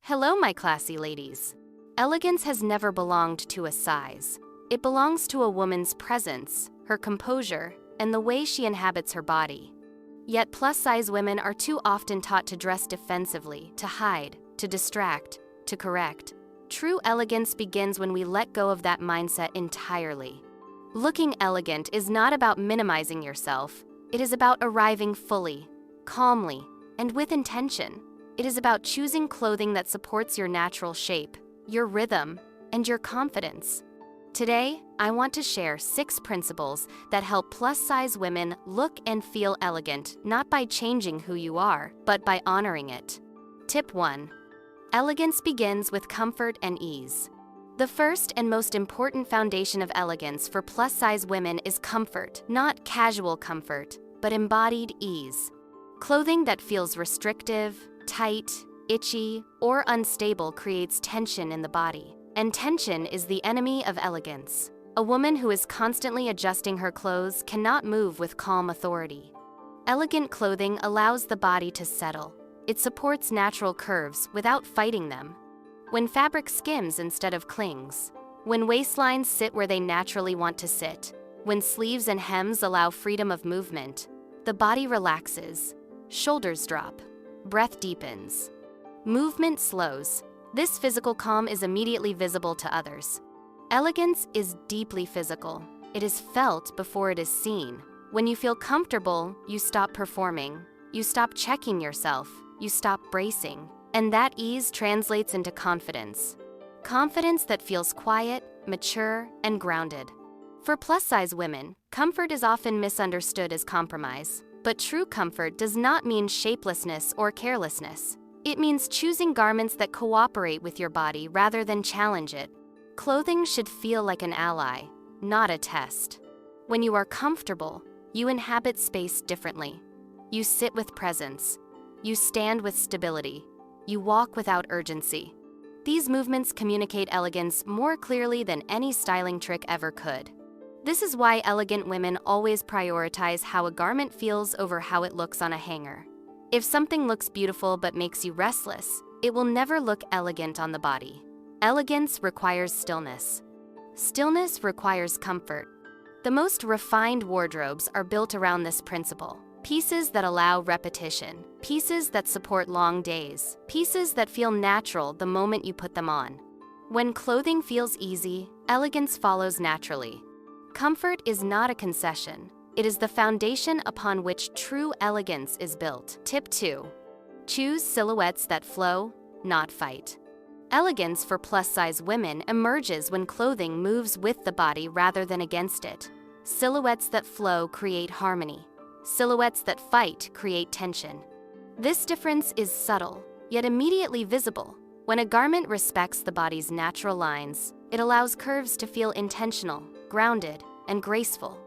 Hello, my classy ladies. Elegance has never belonged to a size. It belongs to a woman's presence, her composure, and the way she inhabits her body. Yet plus-size women are too often taught to dress defensively, to hide, to distract, to correct. True elegance begins when we let go of that mindset entirely. Looking elegant is not about minimizing yourself. It is about arriving fully, calmly, and with intention. It is about choosing clothing that supports your natural shape, your rhythm, and your confidence. Today, I want to share 6 principles that help plus-size women look and feel elegant, not by changing who you are, but by honoring it. Tip 1. Elegance begins with comfort and ease. The first and most important foundation of elegance for plus-size women is comfort, not casual comfort, but embodied ease. Clothing that feels restrictive, tight, itchy, or unstable creates tension in the body, and tension is the enemy of elegance. A woman who is constantly adjusting her clothes cannot move with calm authority. Elegant clothing allows the body to settle. It supports natural curves without fighting them. When fabric skims instead of clings, when waistlines sit where they naturally want to sit, when sleeves and hems allow freedom of movement, the body relaxes, shoulders drop, breath deepens. Movement slows. This physical calm is immediately visible to others. Elegance is deeply physical. It is felt before it is seen. When you feel comfortable, you stop performing. You stop checking yourself. You stop bracing. And that ease translates into confidence. Confidence that feels quiet, mature, and grounded. For plus-size women, comfort is often misunderstood as compromise. But true comfort does not mean shapelessness or carelessness. It means choosing garments that cooperate with your body rather than challenge it. Clothing should feel like an ally, not a test. When you are comfortable, you inhabit space differently. You sit with presence. You stand with stability. You walk without urgency. These movements communicate elegance more clearly than any styling trick ever could. This is why elegant women always prioritize how a garment feels over how it looks on a hanger. If something looks beautiful but makes you restless, it will never look elegant on the body. Elegance requires stillness. Stillness requires comfort. The most refined wardrobes are built around this principle. Pieces that allow repetition, pieces that support long days, pieces that feel natural the moment you put them on. When clothing feels easy, elegance follows naturally. Comfort is not a concession. It is the foundation upon which true elegance is built. Tip 2. Choose silhouettes that flow, not fight. Elegance for plus-size women emerges when clothing moves with the body rather than against it. Silhouettes that flow create harmony. Silhouettes that fight create tension. This difference is subtle, yet immediately visible. When a garment respects the body's natural lines, it allows curves to feel intentional, grounded, and graceful.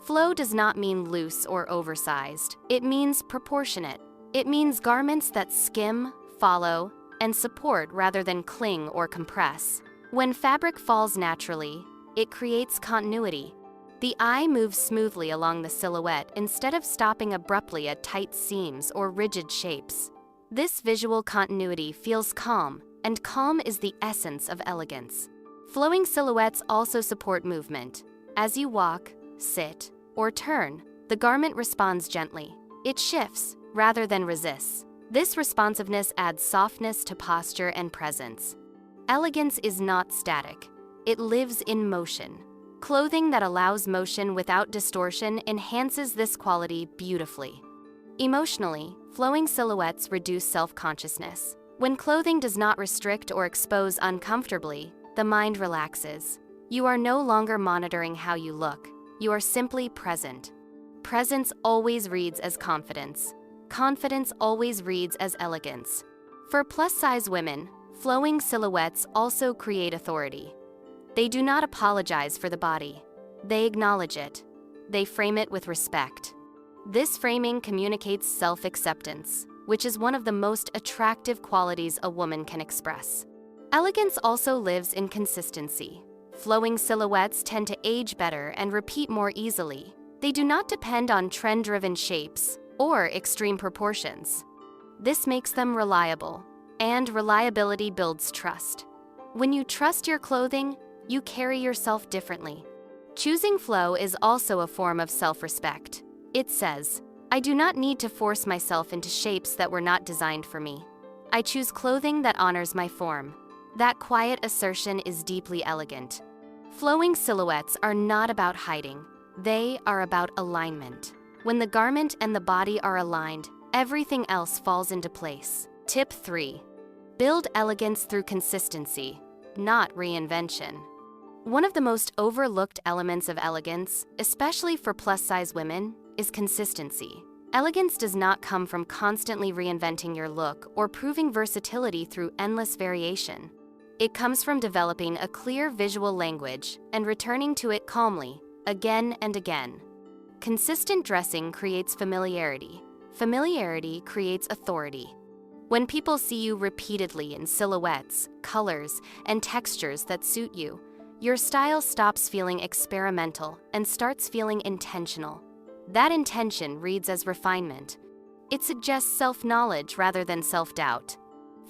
Flow does not mean loose or oversized. It means proportionate. It means garments that skim, follow, and support rather than cling or compress. When fabric falls naturally, it creates continuity. The eye moves smoothly along the silhouette instead of stopping abruptly at tight seams or rigid shapes. This visual continuity feels calm, and calm is the essence of elegance. Flowing silhouettes also support movement. As you walk, sit, or turn, the garment responds gently. It shifts, rather than resists. This responsiveness adds softness to posture and presence. Elegance is not static. It lives in motion. Clothing that allows motion without distortion enhances this quality beautifully. Emotionally, flowing silhouettes reduce self-consciousness. When clothing does not restrict or expose uncomfortably, the mind relaxes. You are no longer monitoring how you look. You are simply present. Presence always reads as confidence. Confidence always reads as elegance. For plus-size women, flowing silhouettes also create authority. They do not apologize for the body. They acknowledge it. They frame it with respect. This framing communicates self-acceptance, which is one of the most attractive qualities a woman can express. Elegance also lives in consistency. Flowing silhouettes tend to age better and repeat more easily. They do not depend on trend-driven shapes or extreme proportions. This makes them reliable, And reliability builds trust. When you trust your clothing, you carry yourself differently. Choosing flow is also a form of self-respect. It says, I do not need to force myself into shapes that were not designed for me. I choose clothing that honors my form. That quiet assertion is deeply elegant. Flowing silhouettes are not about hiding. They are about alignment. When the garment and the body are aligned, everything else falls into place. Tip 3. Build elegance through consistency, not reinvention. One of the most overlooked elements of elegance, especially for plus-size women, is consistency. Elegance does not come from constantly reinventing your look or proving versatility through endless variation. It comes from developing a clear visual language and returning to it calmly, again and again. Consistent dressing creates familiarity. Familiarity creates authority. When people see you repeatedly in silhouettes, colors, and textures that suit you, your style stops feeling experimental and starts feeling intentional. That intention reads as refinement. It suggests self-knowledge rather than self-doubt.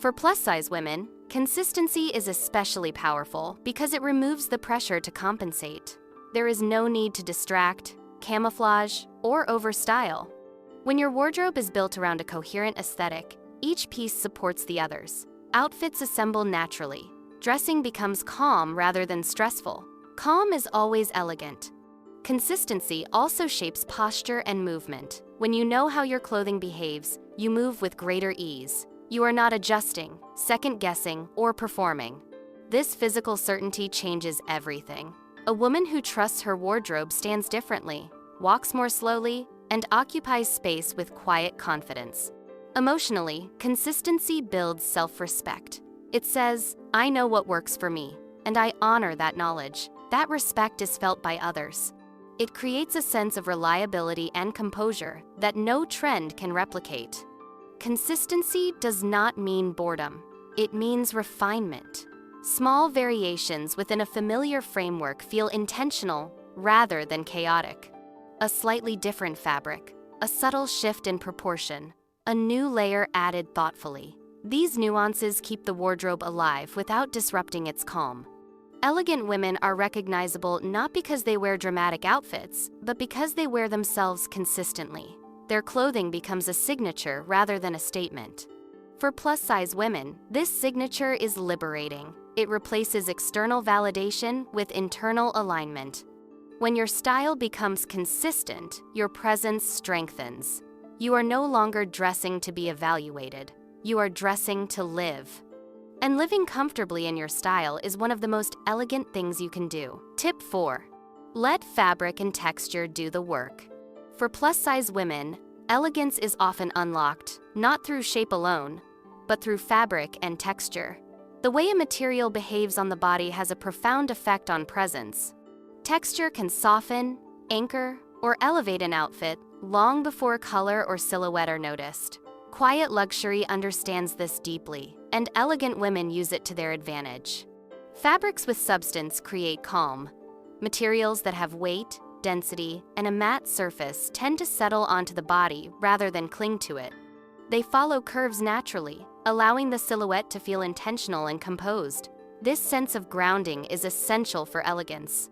For plus-size women, consistency is especially powerful because it removes the pressure to compensate. There is no need to distract, camouflage, or overstyle. When your wardrobe is built around a coherent aesthetic, each piece supports the others. Outfits assemble naturally. Dressing becomes calm rather than stressful. Calm is always elegant. Consistency also shapes posture and movement. When you know how your clothing behaves, you move with greater ease. You are not adjusting, second-guessing, or performing. This physical certainty changes everything. A woman who trusts her wardrobe stands differently, walks more slowly, and occupies space with quiet confidence. Emotionally, consistency builds self-respect. It says, I know what works for me, and I honor that knowledge. That respect is felt by others. It creates a sense of reliability and composure that no trend can replicate. Consistency does not mean boredom. It means refinement. Small variations within a familiar framework feel intentional rather than chaotic. A slightly different fabric, a subtle shift in proportion, a new layer added thoughtfully. These nuances keep the wardrobe alive without disrupting its calm. Elegant women are recognizable not because they wear dramatic outfits, but because they wear themselves consistently. Their clothing becomes a signature rather than a statement. For plus-size women, this signature is liberating. It replaces external validation with internal alignment. When your style becomes consistent, your presence strengthens. You are no longer dressing to be evaluated. You are dressing to live. And living comfortably in your style is one of the most elegant things you can do. Tip 4. Let fabric and texture do the work. For plus-size women, elegance is often unlocked, not through shape alone, but through fabric and texture. The way a material behaves on the body has a profound effect on presence. Texture can soften, anchor, or elevate an outfit long before color or silhouette are noticed. Quiet luxury understands this deeply, and elegant women use it to their advantage. Fabrics with substance create calm. Materials that have weight, density, and a matte surface tend to settle onto the body rather than cling to it. They follow curves naturally, allowing the silhouette to feel intentional and composed. This sense of grounding is essential for elegance.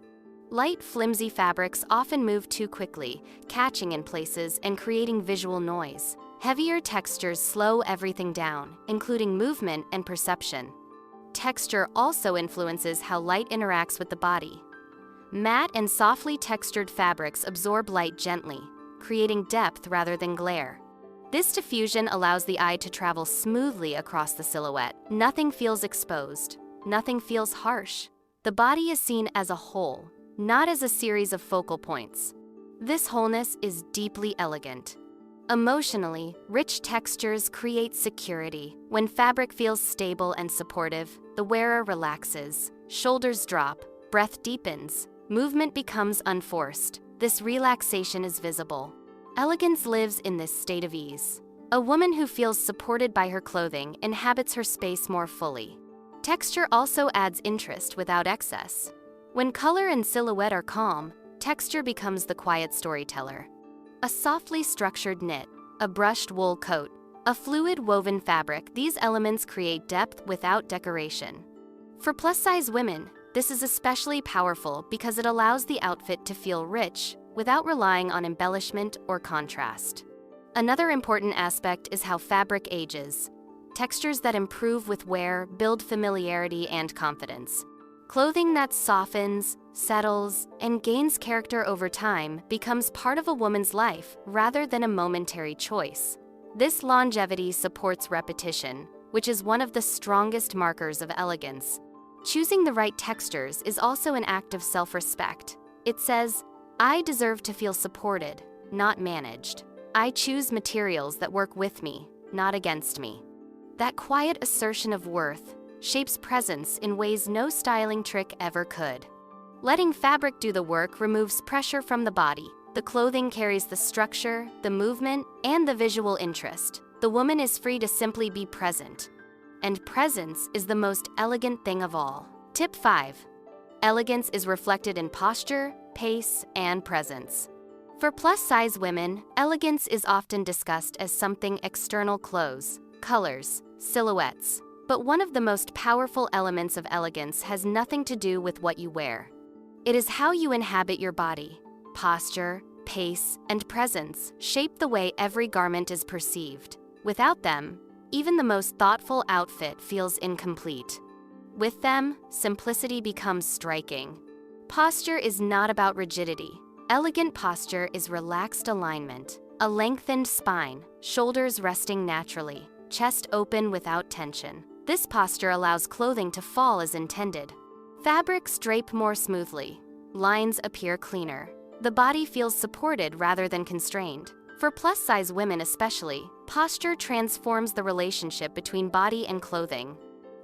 Light, flimsy fabrics often move too quickly, catching in places and creating visual noise. Heavier textures slow everything down, including movement and perception. Texture also influences how light interacts with the body. Matte and softly textured fabrics absorb light gently, creating depth rather than glare. This diffusion allows the eye to travel smoothly across the silhouette. Nothing feels exposed. Nothing feels harsh. The body is seen as a whole, not as a series of focal points. This wholeness is deeply elegant. Emotionally, rich textures create security. When fabric feels stable and supportive, the wearer relaxes, shoulders drop, breath deepens, movement becomes unforced. This relaxation is visible. Elegance lives in this state of ease. A woman who feels supported by her clothing inhabits her space more fully. Texture also adds interest without excess. When color and silhouette are calm, texture becomes the quiet storyteller. A softly structured knit, a brushed wool coat, A fluid woven fabric, these elements create depth without decoration. For plus-size women, this is especially powerful because it allows the outfit to feel rich without relying on embellishment or contrast. Another important aspect is how fabric ages. Textures that improve with wear build familiarity and confidence. Clothing that softens, settles, and gains character over time becomes part of a woman's life rather than a momentary choice. This longevity supports repetition, which is one of the strongest markers of elegance. Choosing the right textures is also an act of self-respect. It says, "I deserve to feel supported, not managed. I choose materials that work with me, not against me." That quiet assertion of worth shapes presence in ways no styling trick ever could. Letting fabric do the work removes pressure from the body. The clothing carries the structure, the movement, and the visual interest. The woman is free to simply be present. And presence is the most elegant thing of all. Tip 5. Elegance is reflected in posture, pace, and presence. For plus-size women, elegance is often discussed as something external: clothes, colors, silhouettes. But one of the most powerful elements of elegance has nothing to do with what you wear. It is how you inhabit your body. Posture, pace, and presence shape the way every garment is perceived. Without them, even the most thoughtful outfit feels incomplete. With them, simplicity becomes striking. Posture is not about rigidity. Elegant posture is relaxed alignment, a lengthened spine, shoulders resting naturally, chest open without tension. This posture allows clothing to fall as intended. Fabrics drape more smoothly. Lines appear cleaner. The body feels supported rather than constrained. For plus-size women especially, posture transforms the relationship between body and clothing.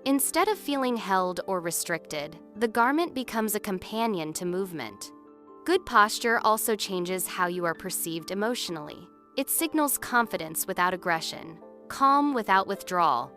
Instead of feeling held or restricted, the garment becomes a companion to movement. Good posture also changes how you are perceived emotionally. It signals confidence without aggression, calm without withdrawal.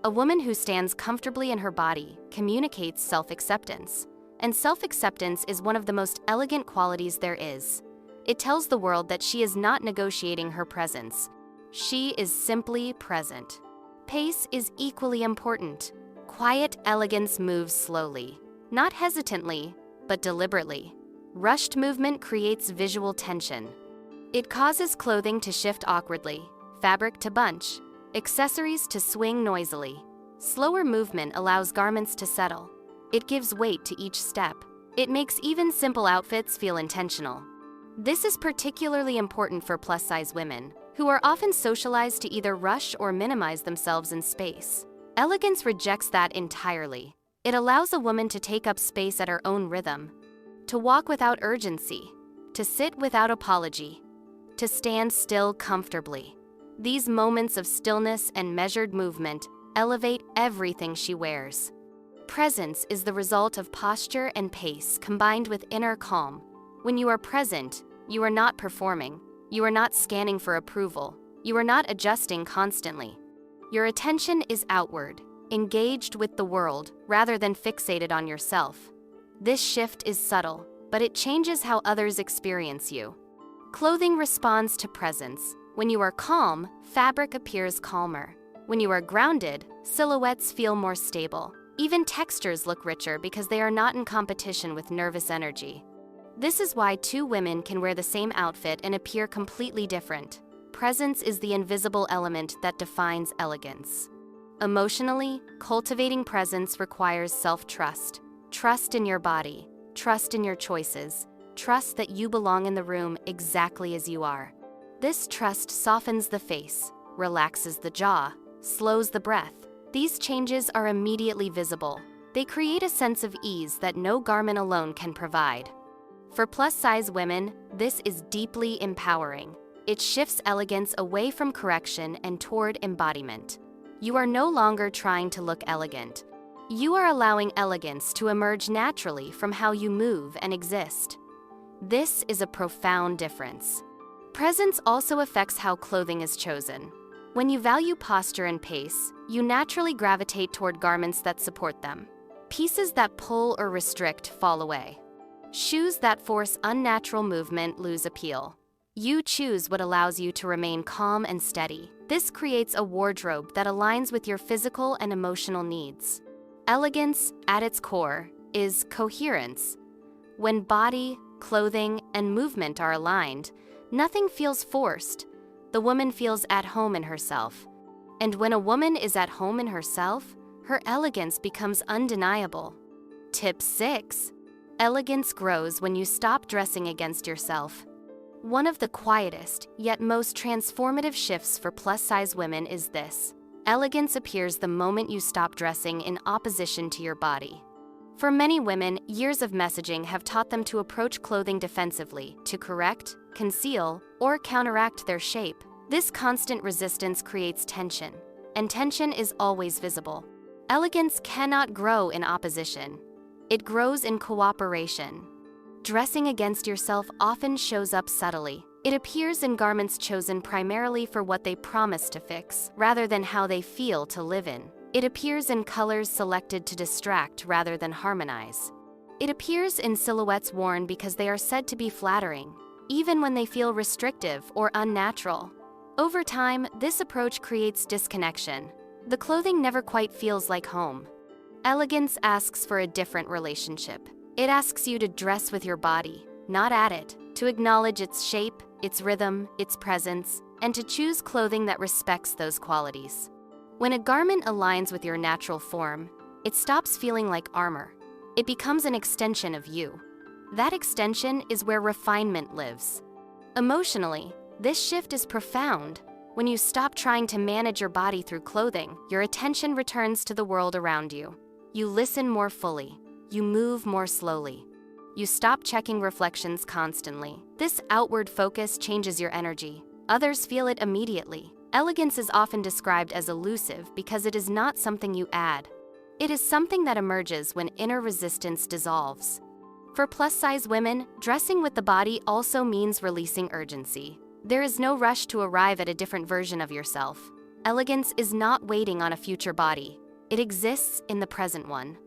A woman who stands comfortably in her body communicates self-acceptance, and self-acceptance is one of the most elegant qualities there is. It tells the world that she is not negotiating her presence. She is simply present. Pace is equally important. Quiet elegance moves slowly, not hesitantly, but deliberately. Rushed movement creates visual tension. It causes clothing to shift awkwardly, fabric to bunch, accessories to swing noisily. Slower movement allows garments to settle. It gives weight to each step. It makes even simple outfits feel intentional. This is particularly important for plus-size women, who are often socialized to either rush or minimize themselves in space. Elegance rejects that entirely. It allows a woman to take up space at her own rhythm, to walk without urgency, to sit without apology, to stand still comfortably. These moments of stillness and measured movement elevate everything she wears. Presence is the result of posture and pace combined with inner calm. When you are present, you are not performing. You are not scanning for approval. You are not adjusting constantly. Your attention is outward, engaged with the world rather than fixated on yourself. This shift is subtle, but it changes how others experience you. Clothing responds to presence. When you are calm, fabric appears calmer. When you are grounded, silhouettes feel more stable. Even textures look richer because they are not in competition with nervous energy. This is why two women can wear the same outfit and appear completely different. Presence is the invisible element that defines elegance. Emotionally, cultivating presence requires self-trust. Trust in your body, trust in your choices, trust that you belong in the room exactly as you are. This trust softens the face, relaxes the jaw, slows the breath. These changes are immediately visible. They create a sense of ease that no garment alone can provide. For plus-size women, this is deeply empowering. It shifts elegance away from correction and toward embodiment. You are no longer trying to look elegant. You are allowing elegance to emerge naturally from how you move and exist. This is a profound difference. Presence also affects how clothing is chosen. When you value posture and pace, you naturally gravitate toward garments that support them. Pieces that pull or restrict fall away. Shoes that force unnatural movement lose appeal. You choose what allows you to remain calm and steady. This creates a wardrobe that aligns with your physical and emotional needs. Elegance, at its core, is coherence. When body, clothing, and movement are aligned, nothing feels forced. The woman feels at home in herself. And when a woman is at home in herself, her elegance becomes undeniable. Tip 6. Elegance grows when you stop dressing against yourself. One of the quietest, yet most transformative shifts for plus-size women is this. Elegance appears the moment you stop dressing in opposition to your body. For many women, years of messaging have taught them to approach clothing defensively, to correct, conceal, or counteract their shape. This constant resistance creates tension, and tension is always visible. Elegance cannot grow in opposition. It grows in cooperation. Dressing against yourself often shows up subtly. It appears in garments chosen primarily for what they promise to fix, rather than how they feel to live in. It appears in colors selected to distract rather than harmonize. It appears in silhouettes worn because they are said to be flattering, even when they feel restrictive or unnatural. Over time, this approach creates disconnection. The clothing never quite feels like home. Elegance asks for a different relationship. It asks you to dress with your body, not at it, to acknowledge its shape, its rhythm, its presence, and to choose clothing that respects those qualities. When a garment aligns with your natural form, it stops feeling like armor. It becomes an extension of you. That extension is where refinement lives. Emotionally, this shift is profound. When you stop trying to manage your body through clothing, your attention returns to the world around you. You listen more fully. You move more slowly. You stop checking reflections constantly. This outward focus changes your energy. Others feel it immediately. Elegance is often described as elusive because it is not something you add. It is something that emerges when inner resistance dissolves. For plus-size women, dressing with the body also means releasing urgency. There is no rush to arrive at a different version of yourself. Elegance is not waiting on a future body. It exists in the present one.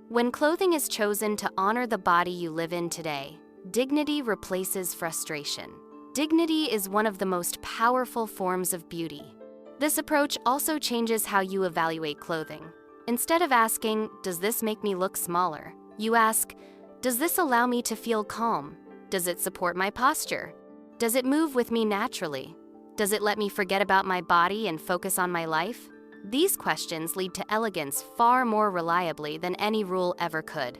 When clothing is chosen to honor the body you live in today, dignity replaces frustration. Dignity is one of the most powerful forms of beauty. This approach also changes how you evaluate clothing. Instead of asking, "Does this make me look smaller?" you ask, "Does this allow me to feel calm? Does it support my posture? Does it move with me naturally? Does it let me forget about my body and focus on my life?" These questions lead to elegance far more reliably than any rule ever could.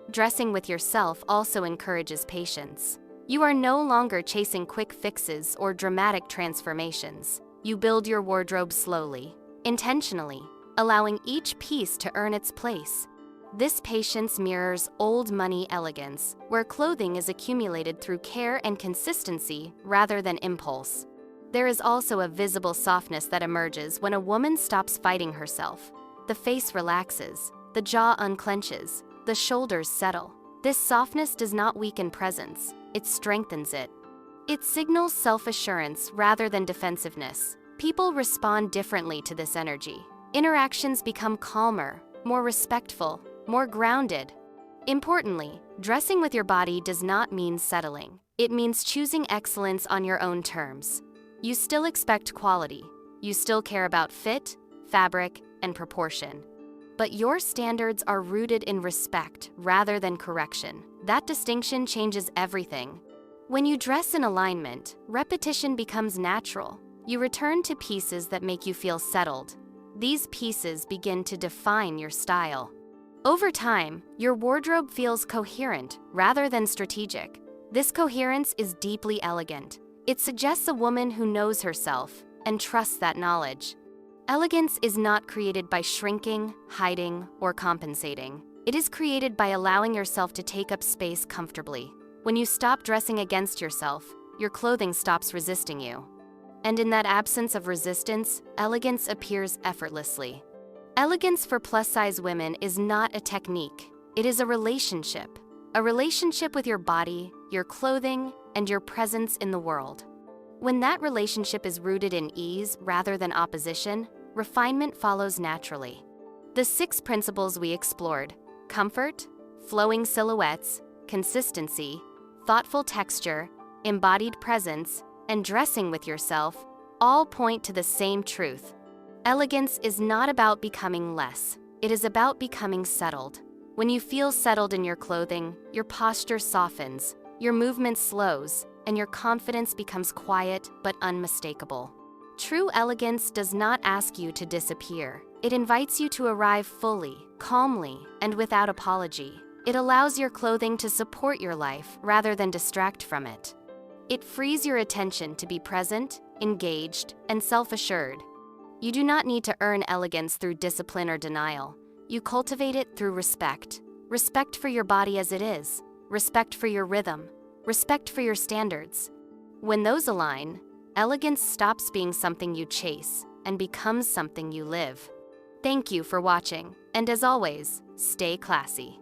Dressing with yourself also encourages patience. You are no longer chasing quick fixes or dramatic transformations. You build your wardrobe slowly, intentionally, allowing each piece to earn its place. This patience mirrors old money elegance, where clothing is accumulated through care and consistency rather than impulse. There is also a visible softness that emerges when a woman stops fighting herself. The face relaxes, the jaw unclenches, the shoulders settle. This softness does not weaken presence, it strengthens it. It signals self-assurance rather than defensiveness. People respond differently to this energy. Interactions become calmer, more respectful, more grounded. Importantly, dressing with your body does not mean settling. It means choosing excellence on your own terms. You still expect quality. You still care about fit, fabric, and proportion. But your standards are rooted in respect rather than correction. That distinction changes everything. When you dress in alignment, repetition becomes natural. You return to pieces that make you feel settled. These pieces begin to define your style. Over time, your wardrobe feels coherent rather than strategic. This coherence is deeply elegant. It suggests a woman who knows herself and trusts that knowledge. Elegance is not created by shrinking, hiding, or compensating. It is created by allowing yourself to take up space comfortably. When you stop dressing against yourself, your clothing stops resisting you. And in that absence of resistance, elegance appears effortlessly. Elegance for plus-size women is not a technique. It is a relationship. A relationship with your body, your clothing, and your presence in the world. When that relationship is rooted in ease rather than opposition, refinement follows naturally. The 6 principles we explored: comfort, flowing silhouettes, consistency, thoughtful texture, embodied presence, and dressing with yourself all point to the same truth. Elegance is not about becoming less. It is about becoming settled. When you feel settled in your clothing, your posture softens, your movement slows, and your confidence becomes quiet but unmistakable. True elegance does not ask you to disappear. It invites you to arrive fully, calmly, and without apology. It allows your clothing to support your life rather than distract from it. It frees your attention to be present, engaged, and self-assured. You do not need to earn elegance through discipline or denial. You cultivate it through respect. Respect for your body as it is. Respect for your rhythm. Respect for your standards. When those align, elegance stops being something you chase and becomes something you live. Thank you for watching, and as always, stay classy.